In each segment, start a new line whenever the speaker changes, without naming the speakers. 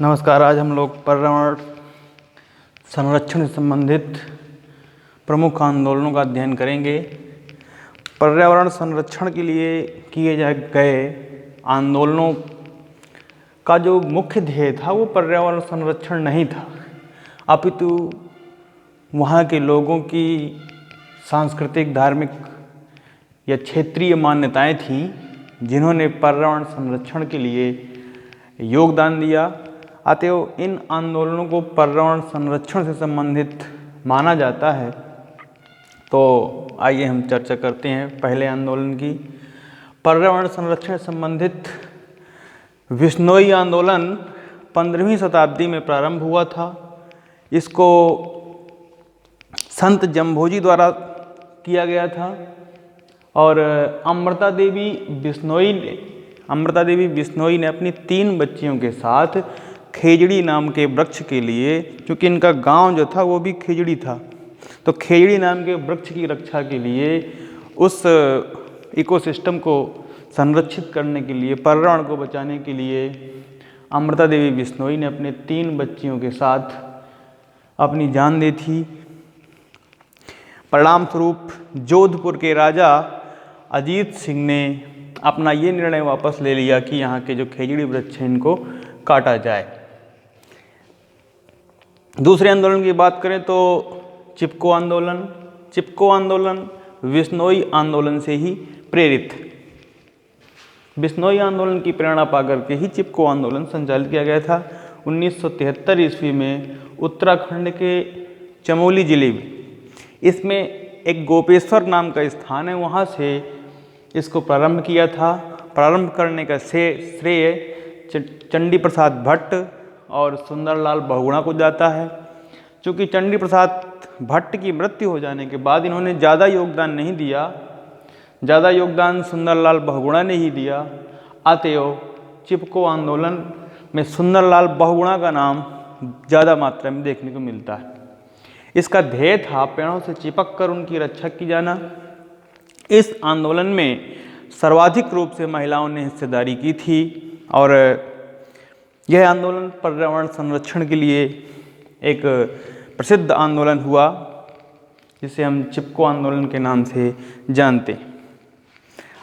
नमस्कार। आज हम लोग पर्यावरण संरक्षण से संबंधित प्रमुख आंदोलनों का अध्ययन करेंगे। पर्यावरण संरक्षण के लिए किए गए आंदोलनों का जो मुख्य ध्येय था वो पर्यावरण संरक्षण नहीं था, अपितु वहाँ के लोगों की सांस्कृतिक, धार्मिक या क्षेत्रीय मान्यताएं थीं जिन्होंने पर्यावरण संरक्षण के लिए योगदान दिया। अतएव इन आंदोलनों को पर्यावरण संरक्षण से संबंधित माना जाता है। तो आइए हम चर्चा करते हैं पहले आंदोलन की। पर्यावरण संरक्षण से संबंधित विश्नोई आंदोलन 15वीं शताब्दी में प्रारंभ हुआ था। इसको संत जम्भोजी द्वारा किया गया था और अमृता देवी बिश्नोई ने अपनी 3 बच्चियों के साथ खेजड़ी नाम के वृक्ष के लिए, क्योंकि इनका गांव जो था वो भी खेजड़ी था, तो खेजड़ी नाम के वृक्ष की रक्षा के लिए, उस इकोसिस्टम को संरक्षित करने के लिए, पर्यावरण को बचाने के लिए अमृता देवी बिश्नोई ने अपने 3 बच्चियों के साथ अपनी जान दी थी। परिणाम स्वरूप जोधपुर के राजा अजीत सिंह ने अपना ये निर्णय वापस ले लिया कि यहाँ के जो खेजड़ी वृक्ष हैं इनको काटा जाए। दूसरे आंदोलन की बात करें तो चिपको आंदोलन विश्नोई आंदोलन से ही प्रेरित। बिश्नोई आंदोलन की प्रेरणा पाकर के ही चिपको आंदोलन संचालित किया गया था। 1973 ईस्वी में उत्तराखंड के चमोली जिले में, इसमें एक गोपेश्वर नाम का स्थान है, वहाँ से इसको प्रारंभ किया था। प्रारंभ करने का श्रेय चंडी प्रसाद भट्ट और सुंदरलाल बहुगुणा को जाता है। चूँकि चंडी प्रसाद भट्ट की मृत्यु हो जाने के बाद इन्होंने ज़्यादा योगदान नहीं दिया, ज़्यादा योगदान सुंदरलाल बहुगुणा ने ही दिया। अतएव चिपको आंदोलन में सुंदरलाल बहुगुणा का नाम ज़्यादा मात्रा में देखने को मिलता है। इसका ध्येय था पेड़ों से चिपक कर उनकी रक्षा की जाना। इस आंदोलन में सर्वाधिक रूप से महिलाओं ने हिस्सेदारी की थी और यह आंदोलन पर्यावरण संरक्षण के लिए एक प्रसिद्ध आंदोलन हुआ, जिसे हम चिपको आंदोलन के नाम से जानते हैं।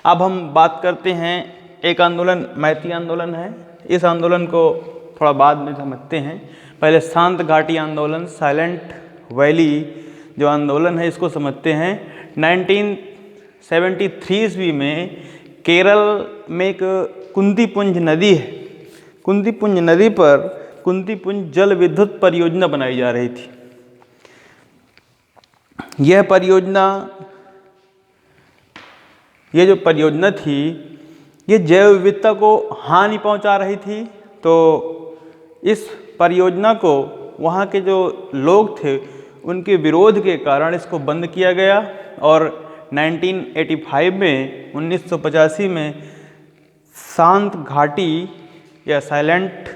अब हम बात करते हैं, एक आंदोलन मैती आंदोलन है। इस आंदोलन को थोड़ा बाद में समझते हैं। पहले शांत घाटी आंदोलन, साइलेंट वैली जो आंदोलन है, इसको समझते हैं। 1973 ईस्वी में केरल में एक कुंतीपुंज नदी है। कुंतीपुंज नदी पर कुंतीपुंज जल विद्युत परियोजना बनाई जा रही थी। यह जो परियोजना थी, ये जैव विविधता को हानि पहुंचा रही थी। तो इस परियोजना को वहाँ के जो लोग थे उनके विरोध के कारण इसको बंद किया गया और 1985 में शांत घाटी या साइलेंट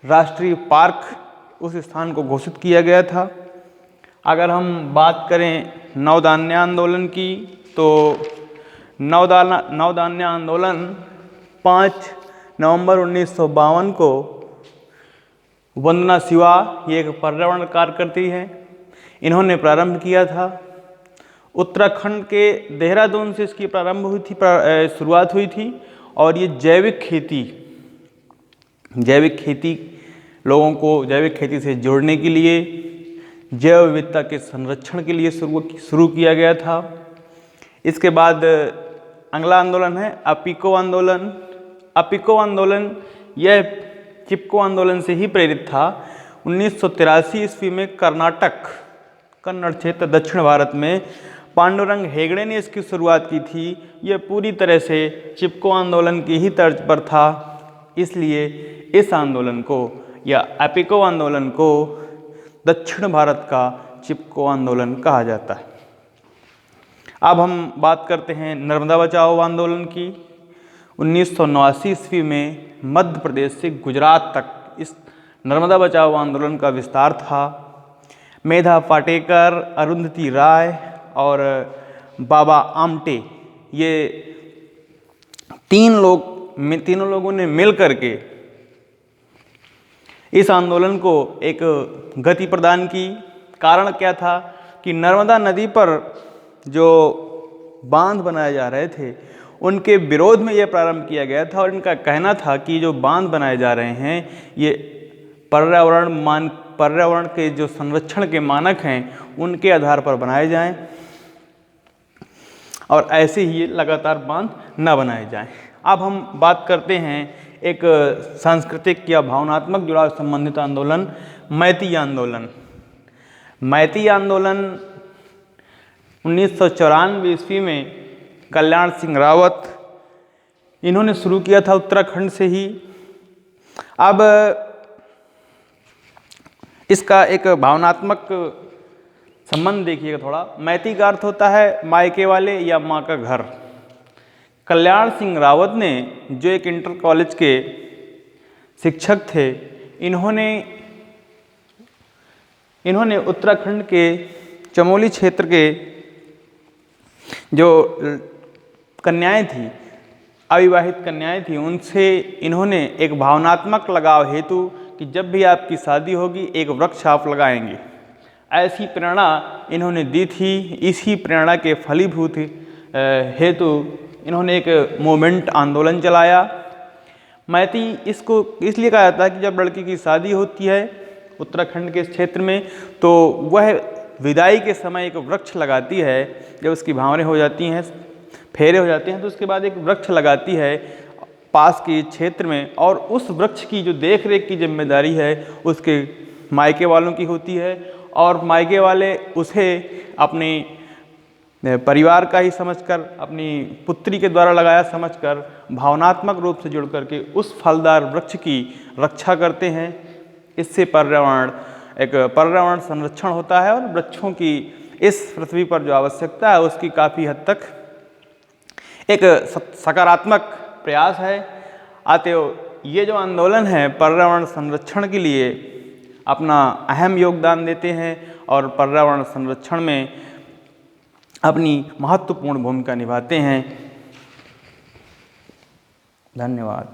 राष्ट्रीय पार्क उस स्थान को घोषित किया गया था। अगर हम बात करें नवधान्य आंदोलन की, तो नवधान्य आंदोलन 5 नवंबर 1952 को वंदना शिवा, ये एक पर्यावरण कार्यकर्त्री है, इन्होंने प्रारंभ किया था। उत्तराखंड के देहरादून से इसकी शुरुआत हुई थी और ये जैविक खेती लोगों को जैविक खेती से जोड़ने के लिए, जैव विविधता के संरक्षण के लिए शुरू किया गया था। इसके बाद अगला आंदोलन है अपिको आंदोलन। यह चिपको आंदोलन से ही प्रेरित था। 1983 ईस्वी में कन्नड़ क्षेत्र दक्षिण भारत में पांडुरंग हेगड़े ने इसकी शुरुआत की थी। यह पूरी तरह से चिपको आंदोलन की ही तर्ज पर था, इसलिए इस आंदोलन को या एपिको आंदोलन को दक्षिण भारत का चिपको आंदोलन कहा जाता है। अब हम बात करते हैं नर्मदा बचाओ आंदोलन की। 1989 ईस्वी में मध्य प्रदेश से गुजरात तक इस नर्मदा बचाओ आंदोलन का विस्तार था। मेधा पाटेकर, अरुंधति राय और बाबा आमटे, ये तीनों लोगों ने मिल करके इस आंदोलन को एक गति प्रदान की। कारण क्या था कि नर्मदा नदी पर जो बांध बनाए जा रहे थे उनके विरोध में यह प्रारंभ किया गया था और इनका कहना था कि जो बांध बनाए जा रहे हैं ये पर्यावरण के जो संरक्षण के मानक हैं उनके आधार पर बनाए जाएं और ऐसे ही लगातार बांध न बनाए जाएं। अब हम बात करते हैं एक सांस्कृतिक या भावनात्मक जुड़ाव संबंधित आंदोलन, मैती आंदोलन। मैती आंदोलन 1994 ईस्वी में कल्याण सिंह रावत इन्होंने शुरू किया था उत्तराखंड से ही। अब इसका एक भावनात्मक संबंध देखिएगा थोड़ा। मैती का अर्थ होता है मायके वाले या माँ का घर। कल्याण सिंह रावत ने जो एक इंटर कॉलेज के शिक्षक थे, इन्होंने उत्तराखंड के चमोली क्षेत्र के जो कन्याएं थी, अविवाहित कन्याएं थी, उनसे इन्होंने एक भावनात्मक लगाव हेतु कि जब भी आपकी शादी होगी एक वृक्ष आप लगाएंगे, ऐसी प्रेरणा इन्होंने दी थी। इसी प्रेरणा के फलीभूत हेतु इन्होंने एक मूवमेंट आंदोलन चलाया। मैती इसको इसलिए कहा जाता है कि जब लड़की की शादी होती है उत्तराखंड के इस क्षेत्र में तो वह विदाई के समय एक वृक्ष लगाती है। जब उसकी भावरें हो जाती हैं, फेरे हो जाते हैं, तो उसके बाद एक वृक्ष लगाती है पास के क्षेत्र में और उस वृक्ष की जो देख रेख की जिम्मेदारी है उसके मायके वालों की होती है और मायके वाले उसे अपने परिवार का ही समझकर, अपनी पुत्री के द्वारा लगाया समझकर भावनात्मक रूप से जुड़ करके उस फलदार वृक्ष की रक्षा करते हैं। इससे पर्यावरण संरक्षण होता है और वृक्षों की इस पृथ्वी पर जो आवश्यकता है उसकी काफ़ी हद तक एक सकारात्मक प्रयास है। अतएव ये जो आंदोलन है पर्यावरण संरक्षण के लिए अपना अहम योगदान देते हैं और पर्यावरण संरक्षण में अपनी महत्वपूर्ण भूमिका निभाते हैं। धन्यवाद।